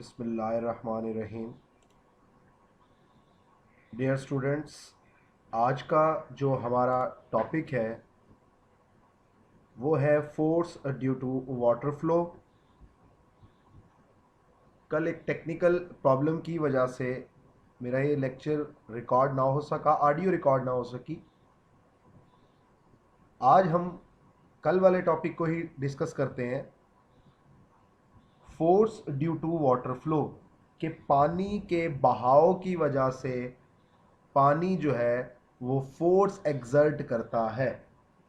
बिस्मिल्लाहिर्रहमानिर्रहीम। Dear students, आज का जो हमारा टॉपिक है वो है force due to water flow. कल एक टेक्निकल प्रॉब्लम की वजह से मेरा ये लेक्चर रिकॉर्ड ना हो सका, ऑडियो रिकॉर्ड ना हो सकी। आज हम कल वाले टॉपिक को ही डिस्कस करते हैं, force due to water flow, कि पानी के बहाव की वजह से पानी जो है वो फोर्स एक्सर्ट करता है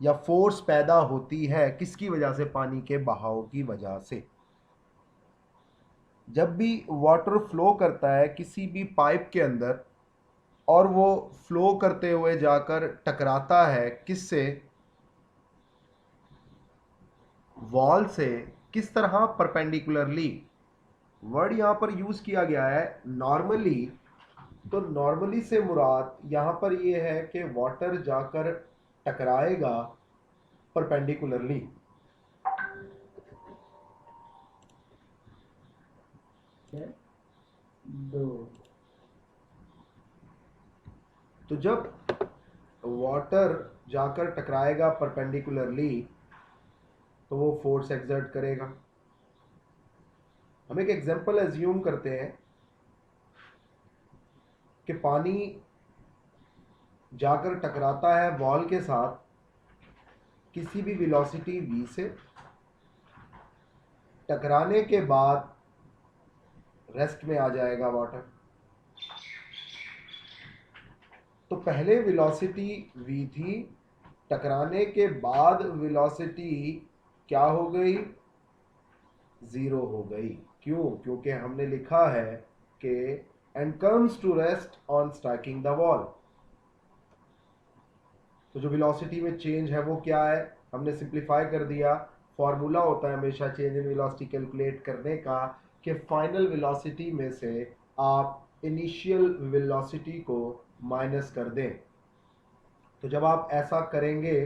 या फोर्स पैदा होती है। किसकी वजह से? पानी के बहाव की वजह से। जब भी वाटर फ्लो करता है किसी भी पाइप के अंदर और वो फ्लो करते हुए जाकर टकराता है किससे? वॉल से। किस तरह? परपेंडिकुलरली। वर्ड यहां पर यूज किया गया है नॉर्मली। तो नॉर्मली से मुराद यहां पर यह है कि वाटर जाकर टकराएगा परपेंडिकुलरली। दो। तो जब वाटर जाकर टकराएगा परपेंडिकुलरली तो वो फोर्स एक्सर्ट करेगा। हम एक एग्जांपल एज्यूम करते हैं कि पानी जाकर टकराता है वॉल के साथ किसी भी वेलोसिटी v से। टकराने के बाद रेस्ट में आ जाएगा वाटर। तो पहले वेलोसिटी v थी, टकराने के बाद वेलोसिटी क्या हो गई? जीरो हो गई। क्यों? क्योंकि हमने लिखा है कि and comes to rest on striking the wall. तो जो वेलोसिटी में चेंज है वो क्या है? हमने सिंप्लीफाई कर दिया। फॉर्मूला होता है हमेशा चेंज इन वेलोसिटी कैलकुलेट करने का कि फाइनल वेलोसिटी में से आप इनिशियल वेलोसिटी को माइनस कर दें। तो जब आप ऐसा करेंगे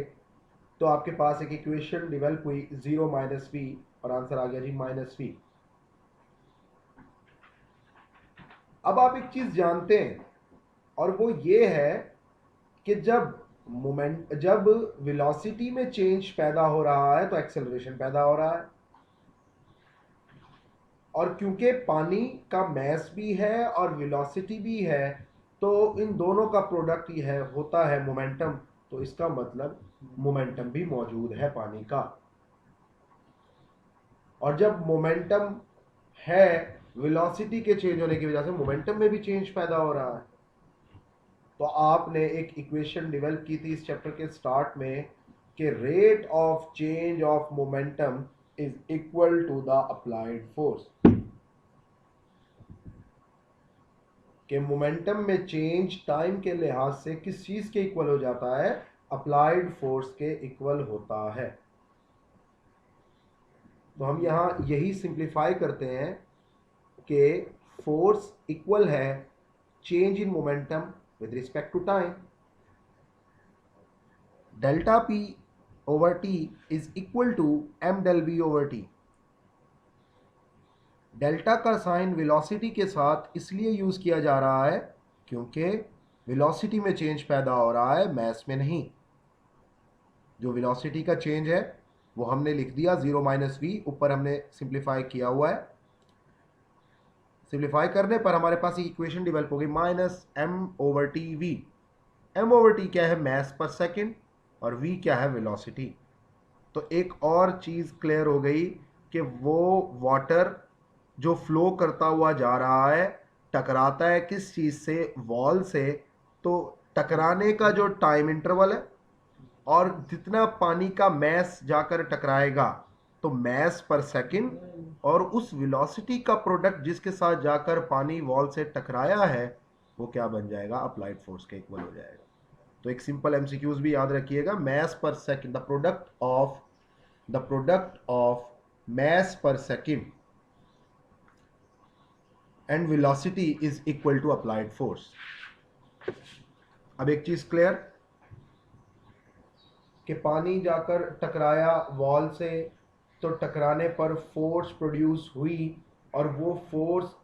तो आपके पास एक इक्वेशन डेवलप हुई, जीरो माइनस वी, और आंसर आ गया जी माइनस वी। अब आप एक चीज जानते हैं और वो ये है कि जब वेलोसिटी में चेंज पैदा हो रहा है तो एक्सेलरेशन पैदा हो रहा है। और क्योंकि पानी का मास भी है और वेलोसिटी भी है तो इन दोनों का प्रोडक्ट ही है होता है मोमेंटम। तो इसका मतलब मोमेंटम भी मौजूद है पानी का। और जब मोमेंटम है, वेलोसिटी के चेंज होने की वजह से मोमेंटम में भी चेंज पैदा हो रहा है। तो आपने एक इक्वेशन डेवलप की थी इस चैप्टर के स्टार्ट में कि rate of change of momentum is equal to the applied force. कि मोमेंटम में चेंज टाइम के लिहाज से किस चीज के इक्वल हो जाता है? अप्लाइड फोर्स के इक्वल होता है। तो हम यहां यही सिंप्लीफाई करते हैं कि फोर्स इक्वल है change in momentum with respect to time. Delta P over T is equal to M del V over T. Delta का साइन वेलोसिटी के साथ इसलिए यूज किया जा रहा है क्योंकि वेलोसिटी में चेंज पैदा हो रहा है, मैस में नहीं। जो वेलोसिटी का चेंज है वो हमने लिख दिया जीरो माइनस वी, ऊपर हमने सिंप्लीफाई किया हुआ है। सिंप्लीफाई करने पर हमारे पास इक्वेशन डेवलप होगी minus M over T V. M over T क्या है? मैस पर सेकेंड। और वी क्या है? वेलोसिटी। तो एक और चीज क्लियर हो गई कि वो वाटर जो फ्लो करता हुआ जा रहा है टकराता है किस चीज से? वॉल से। तो टकराने का जो टाइम इंटरवल है और जितना पानी का मैस जाकर टकराएगा तो मैस पर सेकंड और उस वेलोसिटी का प्रोडक्ट जिसके साथ जाकर पानी वॉल से टकराया है वो क्या बन जाएगा? अप्लाइड फोर्स के इक्वल हो जाएगा। तो एक सिंपल एमसीक्यूज भी याद रखिएगा, mass per second, the product of mass per second and velocity is equal to applied force. अब एक चीज क्लियर कि पानी जाकर टकराया वॉल से तो टकराने पर फोर्स प्रोड्यूस हुई और वो फोर्स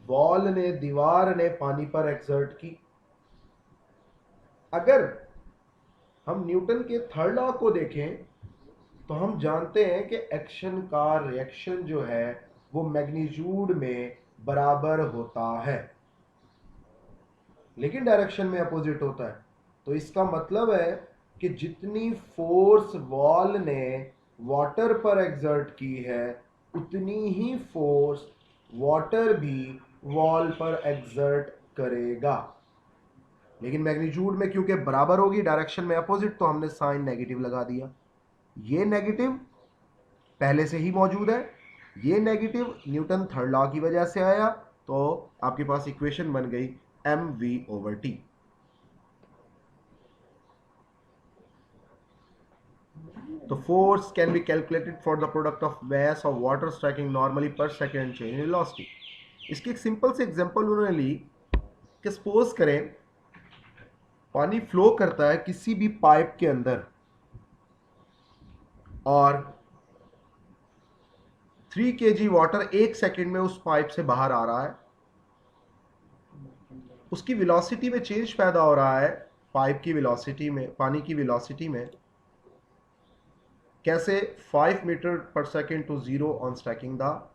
वॉल ने, दीवार ने पानी पर एक्सर्ट की। अगर हम न्यूटन के थर्ड लॉ को देखें तो हम जानते हैं कि एक्शन का रिएक्शन जो है वो मैग्नीट्यूड में बराबर होता है, लेकिन डायरेक्शन में अपोजिट होता है। तो इसका मतलब है कि जितनी फोर्स वॉल ने वाटर पर एक्सर्ट की है उतनी ही फोर्स वाटर भी वॉल पर एक्सर्ट करेगा, लेकिन मैग्नीट्यूड में क्योंकि बराबर होगी, डायरेक्शन में अपोजिट, तो हमने साइन नेगेटिव लगा दिया। ये नेगेटिव पहले से ही मौजूद है, ये नेगेटिव न्यूटन थर्ड लॉ की वजह से आया, तो आपके पास इक्वेशन बन गई mv/t। तो force can be calculated for the product of mass of water striking normally पर सेकेंड चेंज इन वेलोसिटी। इसकी एक सिंपल से एग्जांपल उन्होंने ली कि सपोज करें पानी फ्लो करता है किसी भी पाइप के अंदर और 3 kg वाटर 1 सेकेंड में उस पाइप से बाहर आ रहा है, उसकी वेलोसिटी में चेंज पैदा हो रहा है, पाइप की वेलोसिटी में, पानी की वेलोसिटी में। कैसे? 5 मीटर पर second to 0 on striking the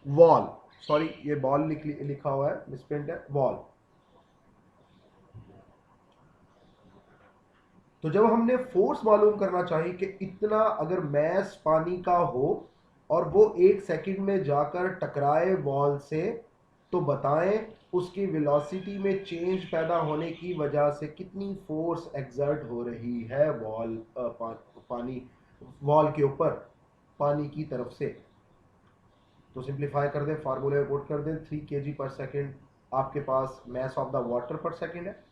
wall, sorry ये बॉल लिखा हुआ है, मिसप्रिंट है, वॉल। तो जब हमने फोर्स मालूम करना चाहिए कि इतना अगर मैस पानी का हो और वो 1 सेकंड में जाकर टकराए वॉल से, तो बताएं उसकी वेलोसिटी में चेंज पैदा होने की वजह से कितनी फोर्स एक्सर्ट हो रही है पानी वॉल के ऊपर पानी की तरफ से। तो सिंप्लीफाई कर दें, फार्मूले में पुट कर दें, 3 kg पर सेकेंड आपके पास मैस ऑफ द वाटर पर सेकेंड है,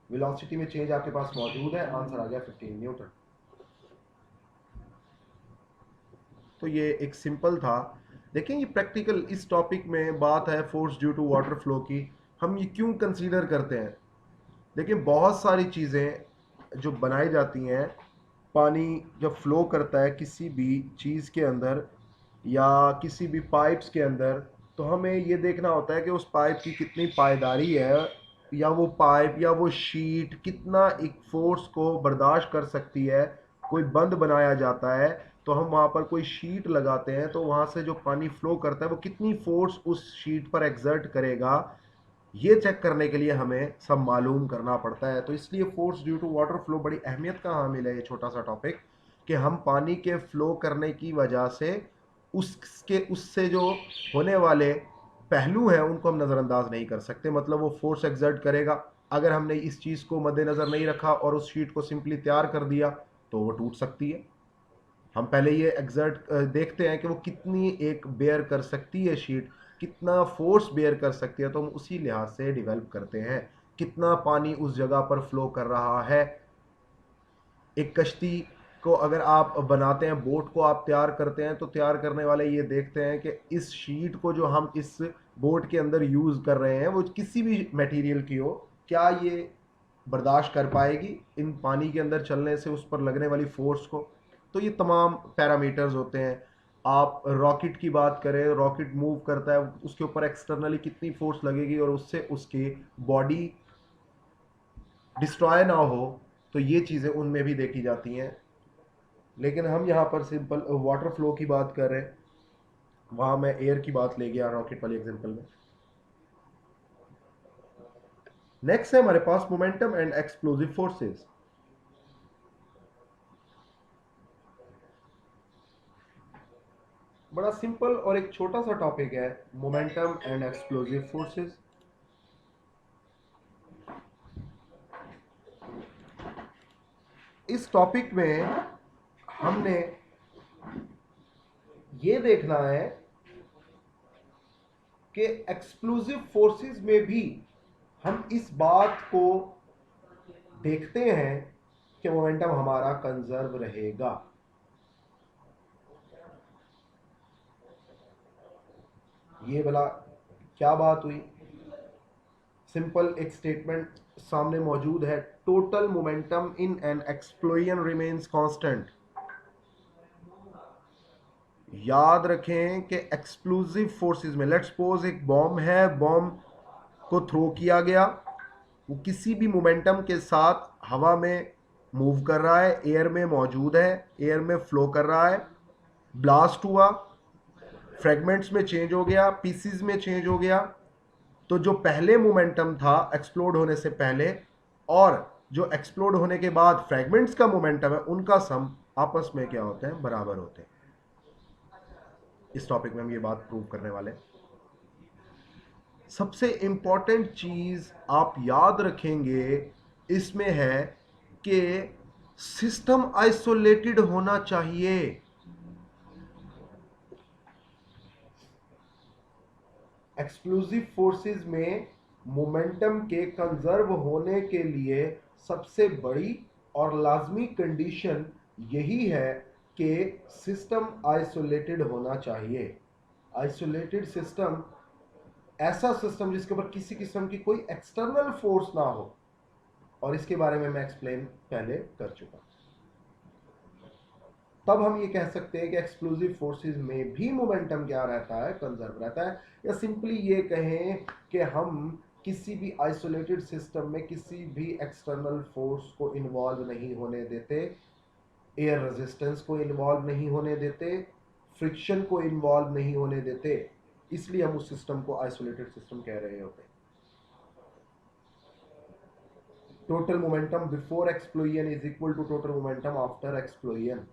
वेलोसिटी में चेंज आपके पास मौजूद है, आंसर आ गया 15 न्यूटन। तो ये एक सिंपल था। देखिए ये प्रैक्टिकल इस टॉपिक में बात है force due to water flow की, हम ये क्यों कंसीडर करते हैं। देखिए बहुत सारी चीज़ें जो बनाई जाती हैं, पानी जब फ्लो करता है किसी भी चीज़ के अंदर या किसी भी पाइप्स के अंदर, तो हमें ये देखना होता है कि उस पाइप की कितनी पायदारी है, या वो पाइप या वो शीट कितना एक फोर्स को बर्दाश्त कर सकती है। कोई बंद बनाया जाता है तो हम वहाँ पर कोई शीट लगाते हैं, तो वहाँ से जो पानी फ्लो करता है वो कितनी फोर्स उस शीट पर एक्सर्ट करेगा, ये चेक करने के लिए हमें सब मालूम करना पड़ता है। तो इसलिए force due to water flow बड़ी अहमियत का हामिल है ये छोटा सा टॉपिक, कि हम पानी के फ्लो करने की वजह से उससे जो होने वाले पहलू हैं उनको हम नज़रअंदाज नहीं कर सकते। मतलब वो फोर्स एक्सर्ट करेगा, अगर हमने इस चीज़ को मद्देनज़र नहीं रखा और उस शीट को सिंपली तैयार कर दिया तो वो टूट सकती है। हम पहले ये एग्जर्ट देखते हैं कि वो कितनी एक बेयर कर सकती है शीट, कितना फोर्स बेयर कर सकती है, तो हम उसी लिहाज से डेवलप करते हैं कितना पानी उस जगह पर फ्लो कर रहा है। एक कश्ती को अगर आप बनाते हैं, बोट को आप तैयार करते हैं, तो तैयार करने वाले ये देखते हैं कि इस शीट को जो हम इस बोट के अंदर यूज़ कर रहे हैं वो किसी भी मटेरियल की हो, क्या ये बर्दाश्त कर पाएगी इन पानी के अंदर चलने से उस पर लगने वाली फोर्स को। तो ये तमाम पैरामीटर्स होते हैं। आप रॉकेट की बात करें, रॉकेट मूव करता है, उसके ऊपर एक्सटर्नली कितनी फोर्स लगेगी और उससे उसकी बॉडी डिस्ट्रॉय ना हो, तो ये चीज़ें उनमें भी देखी जाती हैं। लेकिन हम यहाँ पर सिंपल वाटर फ्लो की बात कर रहे हैं, वहाँ मैं एयर की बात ले गया रॉकेट वाली एग्जांपल में। नेक्स्ट है हमारे पास मोमेंटम एंड एक्सप्लोजिव फोर्सेस। बड़ा सिंपल और एक छोटा सा टॉपिक है मोमेंटम एंड एक्सप्लोजिव फोर्सेस। इस टॉपिक में हमने ये देखना है कि एक्सप्लोजिव फोर्सेस में भी हम इस बात को देखते हैं कि मोमेंटम हमारा कंजर्व रहेगा। ये भला क्या बात हुई? सिंपल एक स्टेटमेंट सामने मौजूद है, total momentum in an explosion remains constant. याद रखें कि एक्सप्लोसिव फोर्सेस में, लेट्स सपोज एक बॉम्ब है, बॉम्ब को थ्रो किया गया, वो किसी भी मोमेंटम के साथ हवा में मूव कर रहा है, एयर में मौजूद है, एयर में फ्लो कर रहा है, ब्लास्ट हुआ, फ्रेगमेंट्स में चेंज हो गया, पीसीज में चेंज हो गया, तो जो पहले मोमेंटम था एक्सप्लोड होने से पहले और जो एक्सप्लोड होने के बाद फ्रेगमेंट्स का मोमेंटम है, उनका सम आपस में क्या होते हैं, बराबर होते हैं। इस टॉपिक में हम ये बात प्रूव करने वाले हैं। सबसे इंपॉर्टेंट चीज आप याद रखेंगे इसमें है कि सिस्टम आइसोलेटेड होना चाहिए। एक्सप्लोसिव फोर्सेस में मोमेंटम के कंजर्व होने के लिए सबसे बड़ी और लाजमी कंडीशन यही है कि सिस्टम आइसोलेटेड होना चाहिए। आइसोलेटेड सिस्टम, ऐसा सिस्टम जिसके ऊपर किसी किस्म की कोई एक्सटर्नल फोर्स ना हो, और इसके बारे में मैं एक्सप्लेन पहले कर चुका। तब हम ये कह सकते हैं कि एक्सप्लोसिव फोर्सेस में भी मोमेंटम क्या रहता है, कंजर्व रहता है। या सिंपली ये कहें कि हम किसी भी आइसोलेटेड सिस्टम में किसी भी एक्सटर्नल फोर्स को इन्वॉल्व नहीं होने देते, एयर रेजिस्टेंस को इन्वॉल्व नहीं होने देते, फ्रिक्शन को इन्वॉल्व नहीं होने देते, इसलिए हम उस सिस्टम को आइसोलेटेड सिस्टम कह रहे होते हैं। Total momentum before explosion is equal to total momentum after explosion.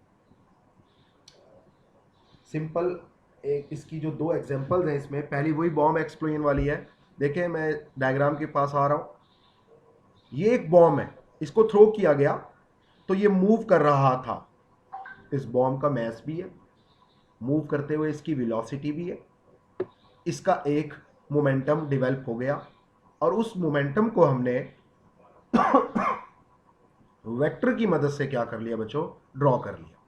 Simple एक इसकी जो दो एग्जांपल्स हैं इसमें, पहली वही बॉम्ब एक्सप्लोजन वाली है। देखें, मैं डायग्राम के पास आ रहा हूं। ये एक बॉम्ब है, इसको थ्रो किया गया तो ये मूव कर रहा था। इस बॉम्ब का मास भी है, मूव करते हुए इसकी वेलोसिटी भी है, इसका एक मोमेंटम डेवलप हो गया और उस मोमेंटम को हमने वेक्टर की मदद से क्या कर लिया बच्चों, ड्रॉ कर लिया।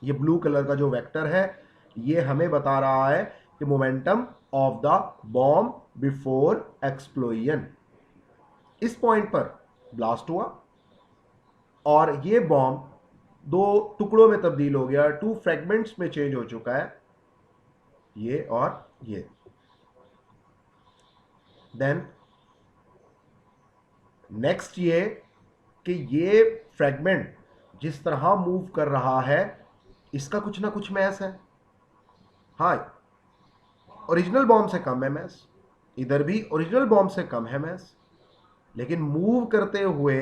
ये ब्लू कलर का जो वेक्टर है ये हमें बता रहा है कि momentum of the bomb before explosion. इस पॉइंट पर ब्लास्ट हुआ और ये बॉम्ब दो टुकड़ों में तब्दील हो गया, टू फ्रेगमेंट्स में चेंज हो चुका है, ये और ये। देन नेक्स्ट ये कि ये फ्रेगमेंट जिस तरह मूव कर रहा है इसका कुछ ना कुछ मैस है। हाँ, ओरिजिनल बॉम्ब से कम है मैस, इधर भी ओरिजिनल बॉम्ब से कम है मैस, लेकिन मूव करते हुए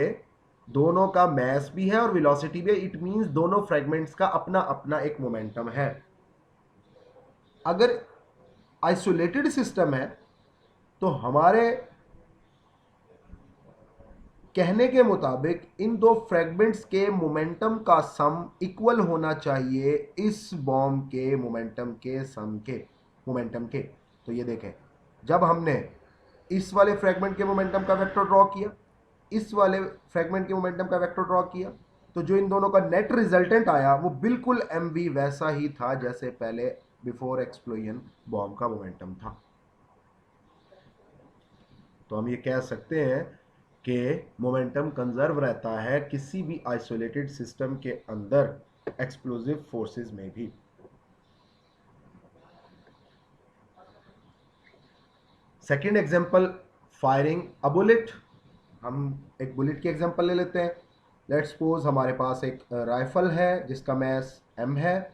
दोनों का मैस भी है और वेलोसिटी भी है। इट मींस दोनों फ्रेगमेंट्स का अपना अपना एक मोमेंटम है। अगर आइसोलेटेड सिस्टम है तो हमारे कहने के मुताबिक इन दो फ्रेगमेंट्स के मोमेंटम का सम इक्वल होना चाहिए इस बॉम्ब के मोमेंटम के सम के मोमेंटम के। तो ये देखें, जब हमने इस वाले फ्रेगमेंट के मोमेंटम का वेक्टर ड्रॉ किया, इस वाले फ्रेगमेंट के मोमेंटम का वेक्टर ड्रॉ किया, तो जो इन दोनों का नेट रिजल्टेंट आया वो बिल्कुल mv वैसा ही था जैसे पहले बिफोर एक्सप्लोजन बॉम्ब का मोमेंटम था। तो हम ये कह सकते हैं कि मोमेंटम कंजर्व रहता है किसी भी आइसोलेटेड सिस्टम के अंदर एक्सप्लोसिव फोर्सेस में भी। Second example, firing a bullet. हम एक बुलेट की एग्जांपल ले लेते हैं। लेट्स सपोज हमारे पास एक राइफल है जिसका मैस m है।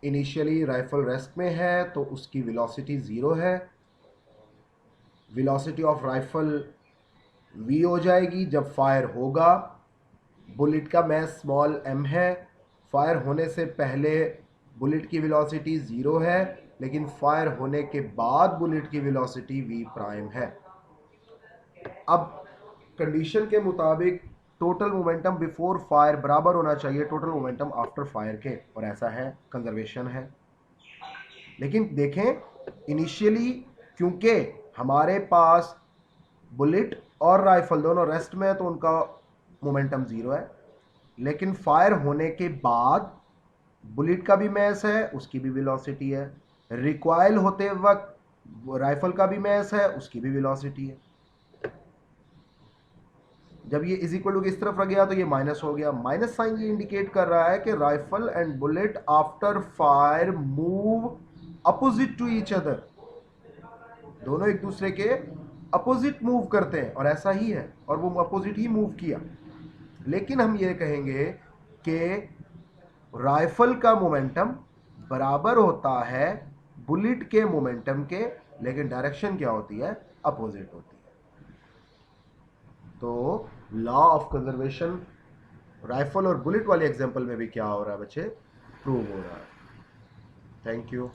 इनिशियली राइफल रेस्ट में है तो उसकी वेलोसिटी 0 है। वेलोसिटी ऑफ राइफल v हो जाएगी जब फायर होगा। बुलेट का मैस स्मॉल m है। फायर होने से पहले बुलेट की वेलोसिटी 0 है, लेकिन फायर होने के बाद बुलेट की वेलोसिटी v प्राइम है। अब कंडीशन के मुताबिक टोटल मोमेंटम बिफोर फायर बराबर होना चाहिए टोटल मोमेंटम आफ्टर फायर के, और ऐसा है, कंजर्वेशन है। लेकिन देखें, इनिशियली क्योंकि हमारे पास बुलेट और राइफल दोनों रेस्ट में है तो उनका मोमेंटम 0 है, लेकिन फायर होने के बाद बुलेट का भी मैस है, उसकी भी वेलोसिटी है। रिकॉइल होते वक्त राइफल का भी मैस है, उसकी भी वेलोसिटी है। जब ये इज इक्वल टू के इस तरफ रख गया तो ये माइनस हो गया। माइनस साइन ये इंडिकेट कर रहा है कि rifle and bullet after fire move opposite to each other, दोनों एक दूसरे के अपोजिट मूव करते हैं, और ऐसा ही है, और वो अपोजिट ही मूव किया। लेकिन हम ये कहेंगे कि राइफल का मोमेंटम बराबर होता है बुलेट के मोमेंटम के, लेकिन डायरेक्शन क्या होती है, अपोजिट होती है। तो लॉ ऑफ कंजर्वेशन राइफल और बुलेट वाले एग्जांपल में भी क्या हो रहा है बच्चे, प्रूव हो रहा है। Thank you.